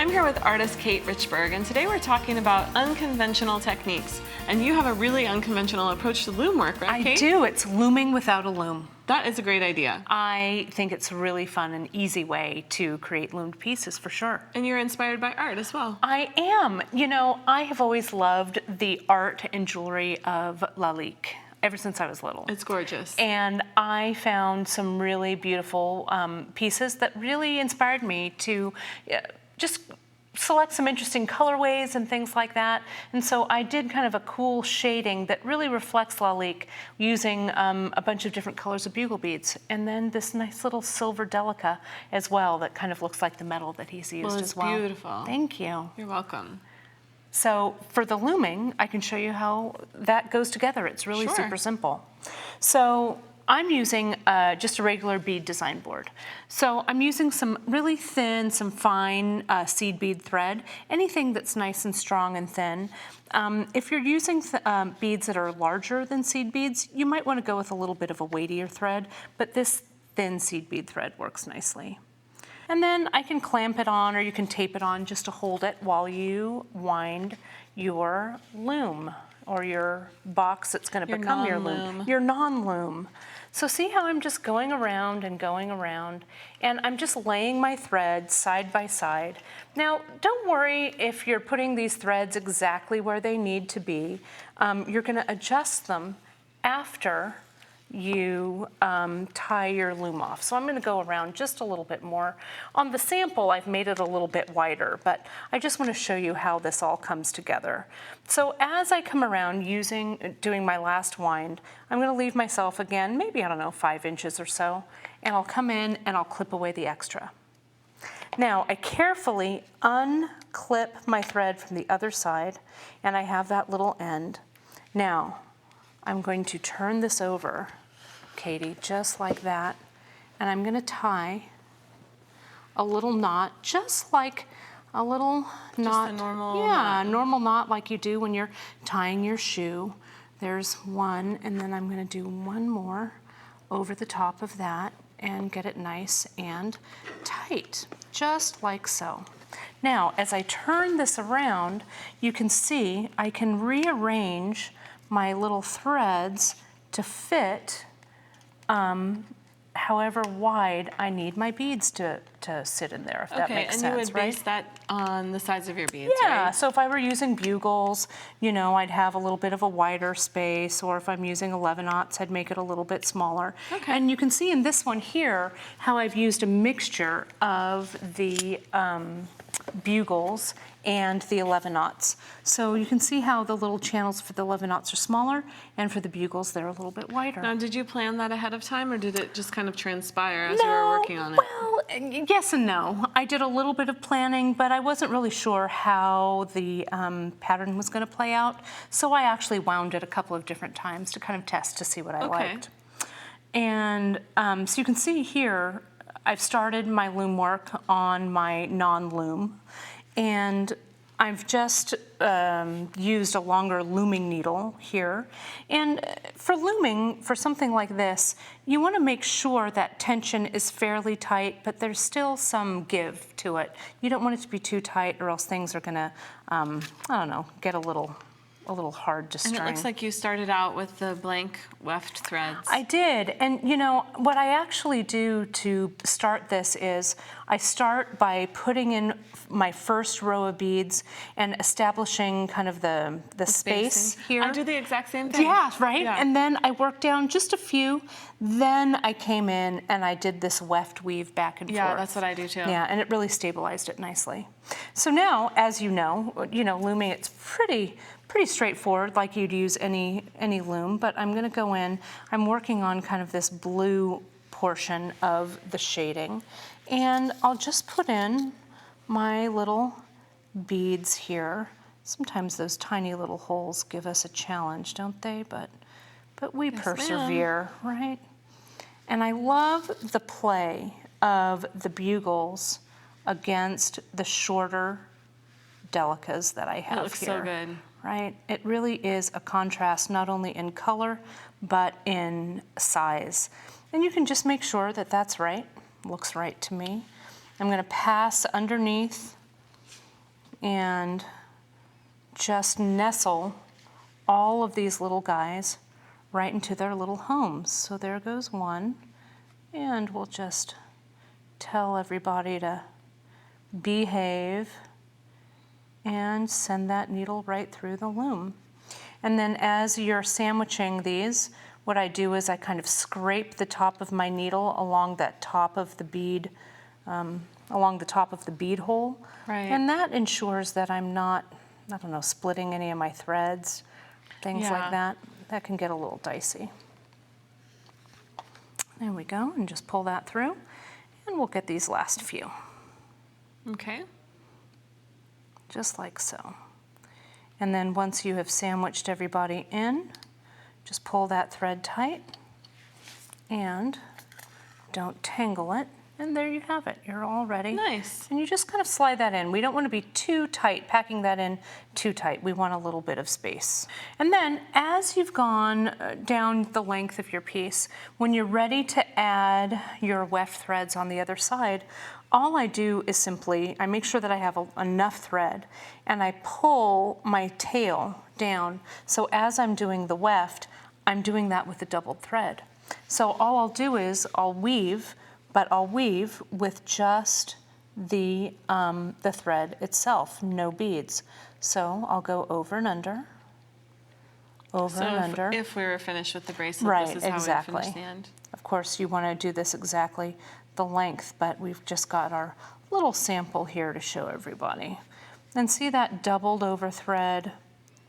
I'm here with artist Kate Richbourg, and today we're talking about unconventional techniques. And you have a really unconventional approach to loom work, right, Kate? I do. It's looming without a loom. That is a great idea. I think it's a really fun and easy way to create loomed pieces for sure. And you're inspired by art as well. I am. You know, I have always loved the art and jewelry of Lalique ever since I was little. It's gorgeous. And I found some really beautiful pieces that really inspired me to just select some interesting colorways and things like that. And so I did kind of a cool shading that really reflects Lalique using a bunch of different colors of bugle beads. And then this nice little silver delica as well that kind of looks like the metal that he's used as well. Well, it's beautiful. Thank you. You're welcome. So for the looming, I can show you how that goes together. It's really super simple. So I'm using just a regular bead design board. So I'm using some really thin, some fine seed bead thread, anything that's nice and strong and thin. If you're using beads that are larger than seed beads, you might want to go with a little bit of a weightier thread, but this thin seed bead thread works nicely. And then I can clamp it on, or you can tape it on just to hold it while you wind your loom, or your box that's going to become your loom. Your non-loom. So see how I'm just going around and going around, and I'm just laying my threads side by side. Now, don't worry if you're putting these threads exactly where they need to be. You're going to adjust them after you tie your loom off. So I'm going to go around just a little bit more. On the sample, I've made it a little bit wider, but I just want to show you how this all comes together. So as I come around doing my last wind, I'm going to leave myself again, maybe, I don't know, 5 inches or so, and I'll come in and I'll clip away the extra. Now, I carefully unclip my thread from the other side, and I have that little end. Now, I'm going to turn this over, Katie, just like that, and I'm going to tie a little knot, just like a little knot. Just a normal knot. Normal knot like you do when you're tying your shoe. There's one, and then I'm going to do one more over the top of that and get it nice and tight, just like so. Now, as I turn this around, you can see I can rearrange my little threads to fit however wide I need my beads to sit in there, if that makes sense, and you would right? base that on the size of your beads, Yeah, right? so if I were using bugles, you know, I'd have a little bit of a wider space, or if I'm using 11/aughts, I'd make it a little bit smaller. Okay. And you can see in this one here how I've used a mixture of the bugles and the 11/aughts. So you can see how the little channels for the 11/aughts are smaller, and for the bugles they're a little bit wider. Now, did you plan that ahead of time, or did it just kind of transpire as you were working on it? Well, yes and no. I did a little bit of planning, but I wasn't really sure how the pattern was going to play out. So I actually wound it a couple of different times to kind of test to see what I liked. And so you can see here, I've started my loom work on my non-loom, and I've just used a longer looming needle here. And for looming, for something like this, you want to make sure that tension is fairly tight, but there's still some give to it. You don't want it to be too tight, or else things are going to, I don't know, get a little hard to string. And it looks like you started out with the blank weft threads. I did, and you know, what I actually do to start this is I start by putting in my first row of beads and establishing kind of the space here. I do the exact same thing. Yeah, right? Yeah. And then I work down just a few, then I came in and I did this weft weave back and forth. Yeah, that's what I do too. Yeah, and it really stabilized it nicely. So now, as you know, looming, it's pretty straightforward, like you'd use any loom, but I'm going to go in. I'm working on kind of this blue portion of the shading, and I'll just put in my little beads here. Sometimes those tiny little holes give us a challenge, don't they? But we persevere, right? And I love the play of the bugles against the shorter delicas that I have here. It looks so good. Right? It really is a contrast, not only in color, but in size. And you can just make sure that that's right. Looks right to me. I'm going to pass underneath and just nestle all of these little guys right into their little homes. So there goes one, and we'll just tell everybody to behave and send that needle right through the loom. And then as you're sandwiching these, what I do is I kind of scrape the top of my needle along that top of the bead, along the top of the bead hole. Right. And that ensures that I'm not, I don't know, splitting any of my threads, things like that. That can get a little dicey. There we go, and just pull that through, and we'll get these last few. Okay. Just like so. And then once you have sandwiched everybody in, just pull that thread tight and don't tangle it. And there you have it. You're all ready. Nice. And you just kind of slide that in. We don't want to be too tight, packing that in too tight. We want a little bit of space. And then as you've gone down the length of your piece, when you're ready to add your weft threads on the other side, all I do is simply, I make sure that I have enough thread, and I pull my tail down. So as I'm doing the weft, I'm doing that with a doubled thread. So all I'll do is I'll weave, but I'll weave with just the thread itself, no beads. So I'll go over and under, over and under. If we were finished with the bracelet, right, this is how exactly. we finish the end. Of course, you want to do this exactly the length, but we've just got our little sample here to show everybody. And see that doubled over thread?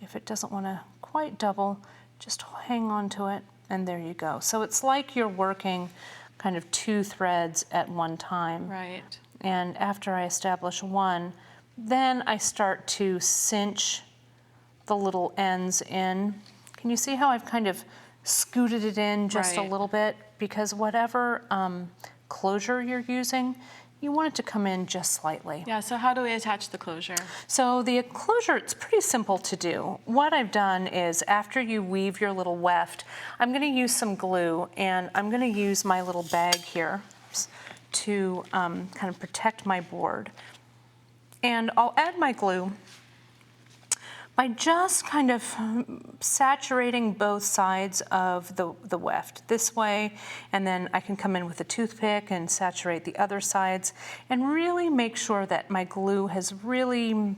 If it doesn't want to quite double, just hang on to it, and there you go. So it's like you're working kind of two threads at one time. Right. And after I establish one, then I start to cinch the little ends in. Can you see how I've kind of scooted it in just a little bit? Because whatever closure you're using, you want it to come in just slightly. Yeah, so how do we attach the closure? So the closure, it's pretty simple to do. What I've done is after you weave your little weft, I'm going to use some glue, and I'm going to use my little bag here to kind of protect my board. And I'll add my glue by just kind of saturating both sides of the weft this way, and then I can come in with a toothpick and saturate the other sides and really make sure that my glue has really,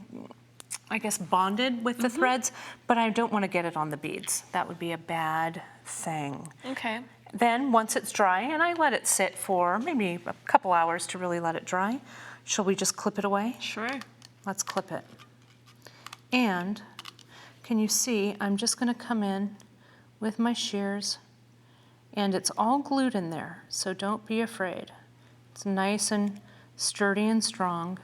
I guess, bonded with the threads, but I don't want to get it on the beads. That would be a bad thing. Okay. Then once it's dry, and I let it sit for maybe a couple hours to really let it dry, shall we just clip it away? Sure. Let's clip it. And can you see, I'm just going to come in with my shears, and it's all glued in there, so don't be afraid. It's nice and sturdy and strong.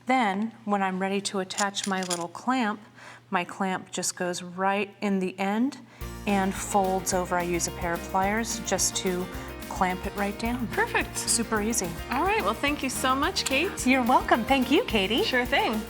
Then, when I'm ready to attach my little clamp, my clamp just goes right in the end and folds over. I use a pair of pliers just to clamp it right down. Perfect. Super easy. All right, well, thank you so much, Kate. You're welcome. Thank you, Katie. Sure thing.